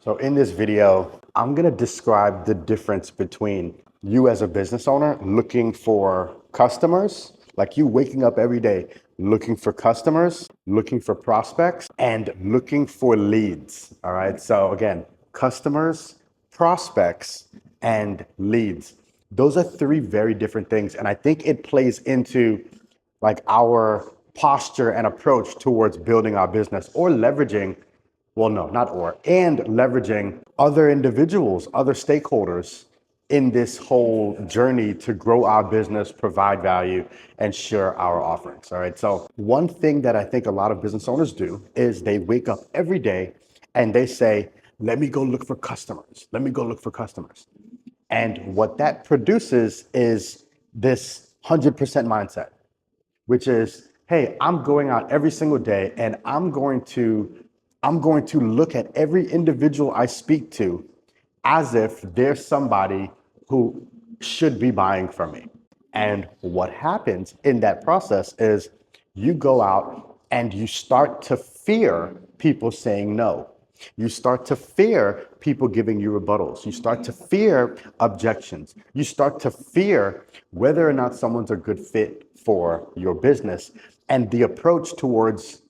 So in this video, I'm gonna describe the difference between you as a business owner looking for customers, like you waking up every day looking for customers, looking for prospects, and looking for leads. All right. So again, customers, prospects, and leads. Those are three very different things. And I think it plays into like our posture and approach towards building our business or leveraging, well, no, not or, and leveraging other individuals, other stakeholders in this whole journey to grow our business, provide value, and share our offerings. All right. So, one thing that I think a lot of business owners do is they wake up every day and they say, let me go look for customers. Let me go look for customers. And what that produces is this 100% mindset, which is, hey, I'm going out every single day and I'm going to look at every individual I speak to as if there's somebody who should be buying from me. And what happens in that process is you go out and you start to fear people saying no. You start to fear people giving you rebuttals. You start to fear objections. You start to fear whether or not someone's a good fit for your business and the approach towards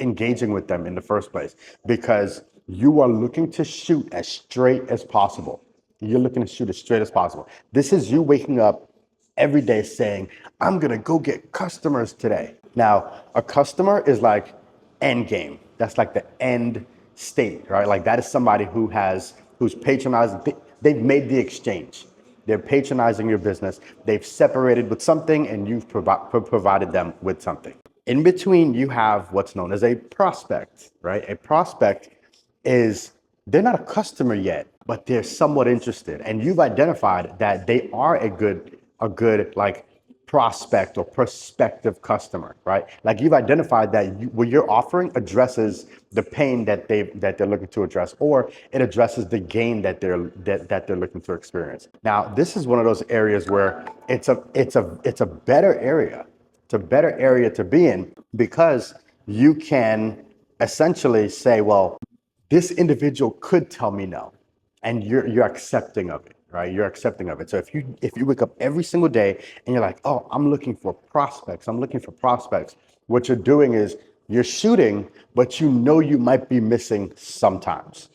engaging with them in the first place, because you are looking to shoot as straight as possible. You're looking to shoot as straight as possible. This is you waking up every day saying, I'm gonna go get customers today. Now, a customer is like end game. That's like the end state, right? Like that is somebody who's patronizing. They've made the exchange. They're patronizing your business. They've separated with something and you've provided them with something. In between, you have what's known as a prospect, right? A prospect is, they're not a customer yet, but they're somewhat interested. And you've identified that they are a good like prospect or prospective customer, right? Like you've identified that what you're offering addresses the pain that they're looking to address, or it addresses the gain that they're looking to experience. Now, this is one of those areas where it's a better area. It's a better area to be in because you can essentially say, well, this individual could tell me no, and you're accepting of it, right? You're accepting of it. So if you wake up every single day and you're like, oh, I'm looking for prospects, what you're doing is you're shooting, but you know you might be missing sometimes,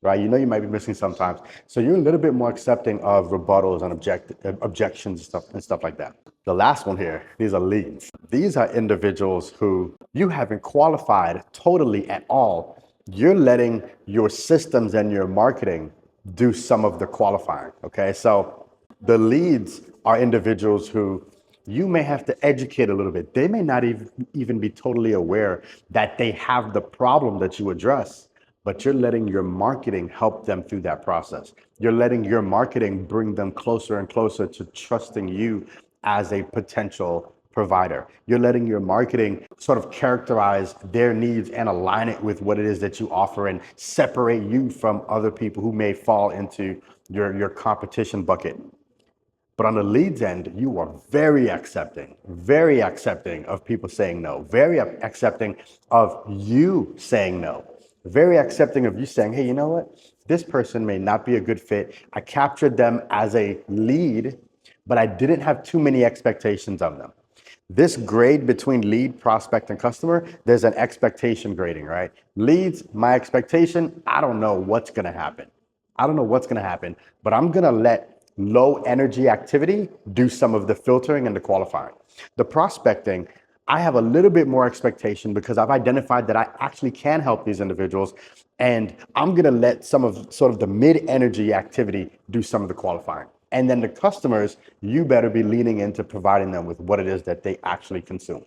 right? You know you might be missing sometimes. So you're a little bit more accepting of rebuttals and objections and stuff like that. The last one here, these are leads. These are individuals who you haven't qualified totally at all. You're letting your systems and your marketing do some of the qualifying, okay? So the leads are individuals who you may have to educate a little bit. They may not even be totally aware that they have the problem that you address, but you're letting your marketing help them through that process. You're letting your marketing bring them closer and closer to trusting you as a potential provider. You're letting your marketing sort of characterize their needs and align it with what it is that you offer and separate you from other people who may fall into your competition bucket. But on the leads end, you are very accepting of people saying no, very accepting of you saying no, very accepting of you saying, hey, you know what? This person may not be a good fit. I captured them as a lead, but I didn't have too many expectations of them. This grade between lead, prospect, and customer, there's an expectation grading, right? Leads, my expectation, I don't know what's gonna happen. But I'm gonna let low energy activity do some of the filtering and the qualifying. The prospecting, I have a little bit more expectation because I've identified that I actually can help these individuals, and I'm gonna let some of sort of the mid-energy activity do some of the qualifying. And then the customers, you better be leaning into providing them with what it is that they actually consume.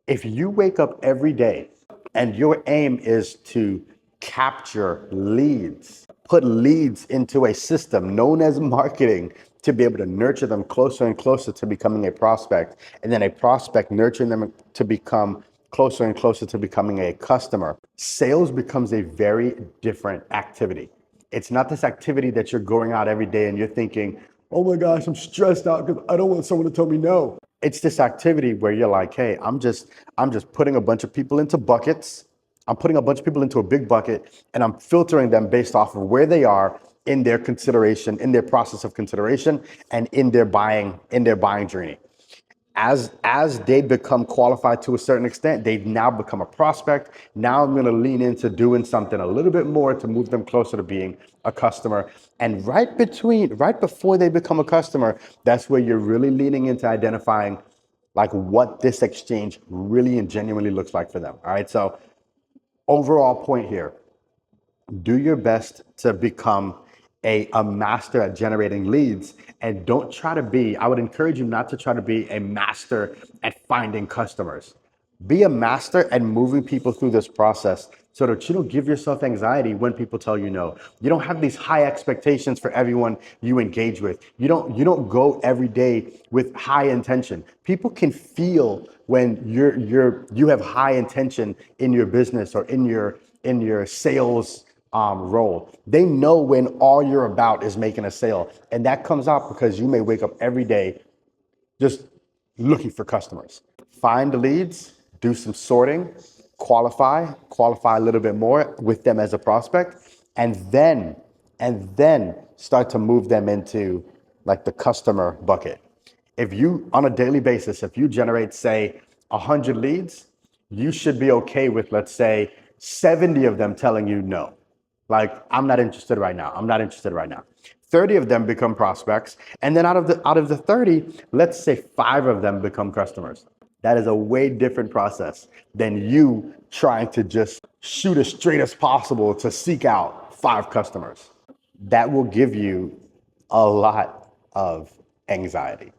If you wake up every day and your aim is to capture leads, put leads into a system known as marketing to be able to nurture them closer and closer to becoming a prospect, and then a prospect nurturing them to become closer and closer to becoming a customer, sales becomes a very different activity. It's not this activity that you're going out every day and you're thinking, oh my gosh, I'm stressed out because I don't want someone to tell me no. It's this activity where you're like, hey, I'm just putting a bunch of people into buckets I'm putting a bunch of people into a big bucket and I'm filtering them based off of where they are in their consideration, in their process of consideration, and in their buying journey. As they become qualified to a certain extent, they now become a prospect. Now I'm going to lean into doing something a little bit more to move them closer to being a customer. And right before they become a customer, that's where you're really leaning into identifying like what this exchange really and genuinely looks like for them. All right. So overall point here, do your best to become a master at generating leads, and don't try to be, I would encourage you not to try to be a master at finding customers. Be a master at moving people through this process so that you don't give yourself anxiety when people tell you no. You don't have these high expectations for everyone you engage with. You don't go every day with high intention. People can feel when you have high intention in your business or in your sales role. They know when all you're about is making a sale. And that comes out because you may wake up every day just looking for customers. Find the leads, do some sorting, qualify a little bit more with them as a prospect, and then start to move them into like the customer bucket. If you, on a daily basis, if you generate, say, 100 leads, you should be okay with, let's say, 70 of them telling you no. Like, I'm not interested right now. I'm not interested right now. 30 of them become prospects. And then out of the 30, let's say 5 of them become customers. That is a way different process than you trying to just shoot as straight as possible to seek out 5 customers. That will give you a lot of anxiety.